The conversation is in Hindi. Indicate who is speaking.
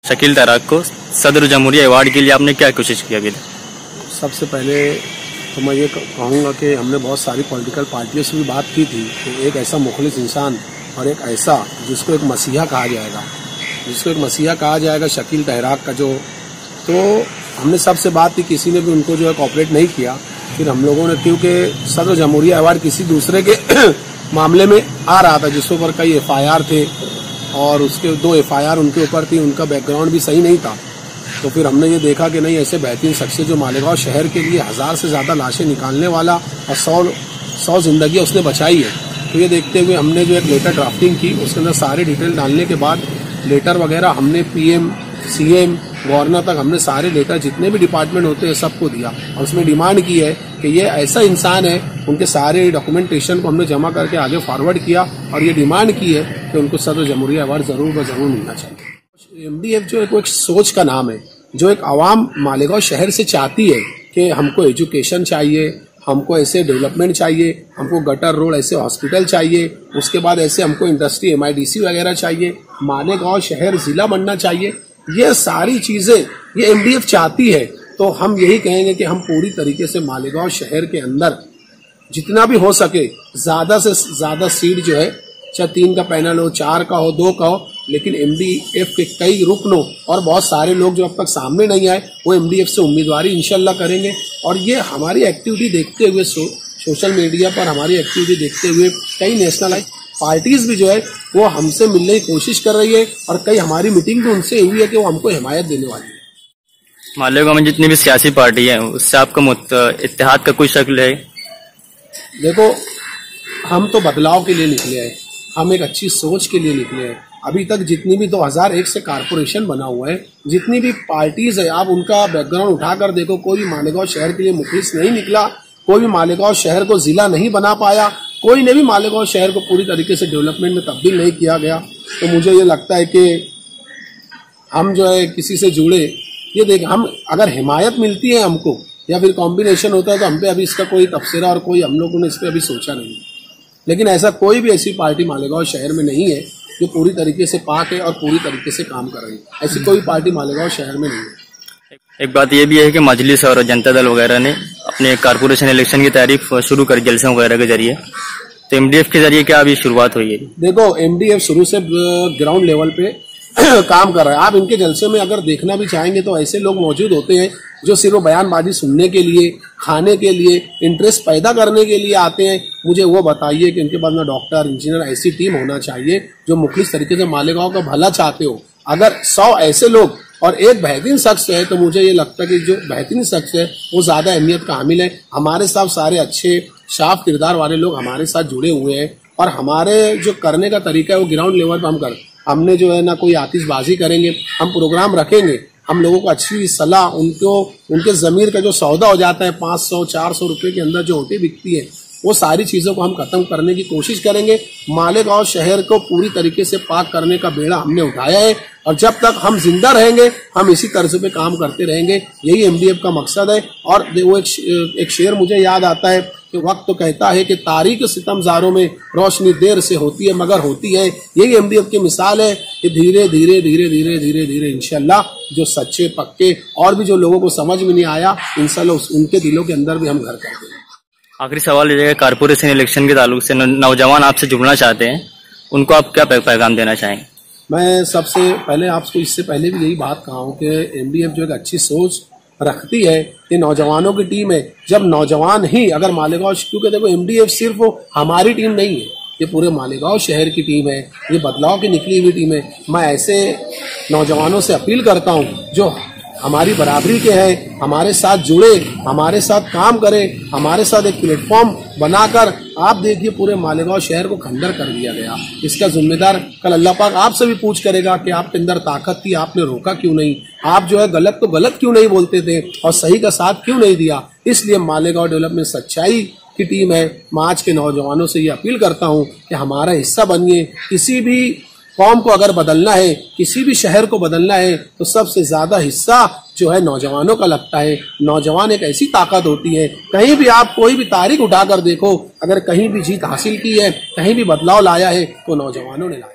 Speaker 1: शकील तैराक को सदर जमहूरिया अवार्ड के लिए आपने क्या कोशिश की अभी तक?
Speaker 2: सबसे पहले तो मैं ये कहूँगा कि हमने बहुत सारी पॉलिटिकल पार्टियों से भी बात की थी कि एक ऐसा मुखलिस इंसान और एक ऐसा जिसको एक मसीहा कहा जाएगा शकील तैराक का तो हमने सबसे बात की, किसी ने भी उनको जो है कोऑपरेट नहीं किया। फिर हम लोगों ने, क्योंकि सदर जमहूरिया अवार्ड किसी दूसरे के मामले में आ रहा था जिसके ऊपर कई FIR थे और उसके 2 FIR उनके ऊपर थी, उनका बैकग्राउंड भी सही नहीं था। तो फिर हमने ये देखा कि नहीं, ऐसे बेहतरीन शख्सियत जो मालेगांव शहर के लिए 1000 से ज़्यादा लाशें निकालने वाला और 100 जिंदगियाँ उसने बचाई है, तो ये देखते हुए हमने जो एक लेटर ड्राफ्टिंग की, उसके अंदर सारे डिटेल डालने के बाद लेटर वगैरह हमने PM, CM, गवर्नर तक हमने सारे लेटर जितने भी डिपार्टमेंट होते हैं सबको दिया और उसमें डिमांड की है कि ये ऐसा इंसान है, उनके सारे डॉक्यूमेंटेशन को हमने जमा करके आगे फॉरवर्ड किया और ये डिमांड की है कि उनको सदर जमहूरिया अवार्ड जरूर मिलना चाहिए। MDF जो एक सोच का नाम है, जो एक आवाम मालेगांव शहर से चाहती है कि हमको एजुकेशन चाहिए, हमको ऐसे डेवलपमेंट चाहिए, हमको गटर रोड ऐसे हॉस्पिटल चाहिए, उसके बाद ऐसे हमको इंडस्ट्री MIDC वगैरह चाहिए, मालेगांव शहर जिला बनना चाहिए। ये सारी चीजें ये MDF चाहती है। तो हम यही कहेंगे कि हम पूरी तरीके से मालेगांव शहर के अंदर जितना भी हो सके ज्यादा से ज्यादा सीट जो है, चाहे 3 का पैनल हो, 4 का हो, 2 का हो, लेकिन MDF के कई रुकनों और बहुत सारे लोग जो अब तक सामने नहीं आए वो MDF से उम्मीदवारी इंशाल्लाह करेंगे। और ये हमारी एक्टिविटी देखते हुए सोशल मीडिया पर हमारी एक्टिविटी देखते हुए कई नेशनल पार्टीज भी जो है वो हमसे मिलने की कोशिश कर रही है और कई हमारी मीटिंग भी उनसे हुई है कि वो हमको हिमायत देने वाली है।
Speaker 1: मालेगांव में जितनी भी सियासी पार्टी है उससे आपका इत्तेहाद का कोई शक्ल है?
Speaker 2: देखो, हम तो बदलाव के लिए निकले हैं, हम एक अच्छी सोच के लिए निकले हैं। अभी तक जितनी भी 2001 से कारपोरेशन बना हुआ है, जितनी भी पार्टीज है, आप उनका बैकग्राउंड उठाकर देखो, कोई भी मालेगांव शहर के लिए मुखलिस नहीं निकला, कोई भी मालेगांव शहर को जिला नहीं बना पाया, कोई ने भी मालेगांव शहर को पूरी तरीके से डेवलपमेंट में तब्दील नहीं किया गया। तो मुझे ये लगता है कि हम जो है किसी से जुड़े, ये देख, हम अगर हिमायत मिलती है हमको या फिर कॉम्बिनेशन होता है तो हम पे अभी इसका कोई तबसरा और कोई हम लोगों ने इस पर अभी सोचा नहीं। लेकिन ऐसा कोई भी ऐसी पार्टी मालेगांव शहर में नहीं है जो पूरी तरीके से पाक है और पूरी तरीके से काम कर रही है। ऐसी कोई पार्टी मालेगांव शहर में नहीं है।
Speaker 1: एक बात ये भी है कि मजलिस और जनता दल वगैरह ने अपने कारपोरेशन इलेक्शन की तैयारी शुरू कर जलसों वगैरह के जरिए, तो MDF के जरिए क्या अभी शुरुआत हुई है? देखो,
Speaker 2: MDF शुरू से ग्राउंड लेवल पे काम कर रहा है। आप इनके जलसे में अगर देखना भी चाहेंगे तो ऐसे लोग मौजूद होते हैं जो सिर्फ बयानबाजी सुनने के लिए, खाने के लिए, इंटरेस्ट पैदा करने के लिए आते हैं। मुझे वो बताइए कि इनके पास में डॉक्टर, इंजीनियर, ऐसी टीम होना चाहिए जो मुखलिस तरीके से मालेगांव का भला चाहते हो। अगर 100 ऐसे लोग और एक बेहतरीन शख्स है तो मुझे ये लगता है कि जो बेहतरीन शख्स है वो ज्यादा अहमियत का हामिल है। हमारे साथ सारे अच्छे साफ किरदार वाले लोग हमारे साथ जुड़े हुए हैं और हमारे जो करने का तरीका है वो ग्राउंड लेवल पर हम कर, हमने जो है ना कोई आतिशबाजी करेंगे, हम प्रोग्राम रखेंगे, हम लोगों को अच्छी सलाह, उनके जमीर का जो सौदा हो जाता है 500-400 रुपए के अंदर जो होती बिकती है, वो सारी चीजों को हम खत्म करने की कोशिश करेंगे। मालेगांव शहर को पूरी तरीके से पाक करने का बेड़ा हमने उठाया है और जब तक हम जिंदा रहेंगे हम इसी तर्ज पे काम करते रहेंगे। यही MDF का मकसद है। और वो एक शेर मुझे याद आता है कि वक्त तो कहता है कि तारीख सितमज़ारों में रोशनी देर से होती है मगर होती है। यही MDF की मिसाल है कि धीरे धीरे धीरे धीरे धीरे धीरे इंशाल्लाह जो सच्चे पक्के और भी जो लोगों को समझ में नहीं आया, इंशाल्लाह उनके दिलों के अंदर भी हम घर कर देंगे।
Speaker 1: आखिरी सवाल ये है, कारपोरेशन इलेक्शन के ताल्लुक से नौजवान आपसे जुड़ना चाहते हैं, उनको आप क्या पैगाम देना चाहेंगे? मैं
Speaker 2: सबसे पहले आपको इससे पहले भी यही बात कहा हूँ कि MDF जो एक अच्छी सोच रखती है, ये नौजवानों की टीम है। जब नौजवान ही अगर मालेगांव, क्योंकि देखो MDF सिर्फ हमारी टीम नहीं है, ये पूरे मालेगांव शहर की टीम है, ये बदलाव की निकली हुई टीम है। मैं ऐसे नौजवानों से अपील करता हूँ जो हमारी बराबरी के हैं, हमारे साथ जुड़े, हमारे साथ काम करें, हमारे साथ एक प्लेटफॉर्म बनाकर। आप देखिए पूरे मालेगांव शहर को खंडर कर दिया गया, इसका जिम्मेदार कल अल्लाह पाक आपसे भी पूछ करेगा कि आपके अंदर ताकत थी, आपने रोका क्यों नहीं, आप जो है गलत तो गलत क्यों नहीं बोलते थे और सही का साथ क्यों नहीं दिया। इसलिए मालेगांव डेवलपमेंट सच्चाई की टीम है। मैं आज के नौजवानों से ये अपील करता हूँ कि हमारा हिस्सा बनिए। किसी भी कौम को अगर बदलना है, किसी भी शहर को बदलना है तो सबसे ज्यादा हिस्सा जो है नौजवानों का लगता है। नौजवान एक ऐसी ताकत होती है, कहीं भी आप कोई भी तारीख उठाकर देखो, अगर कहीं भी जीत हासिल की है, कहीं भी बदलाव लाया है तो नौजवानों ने लाया।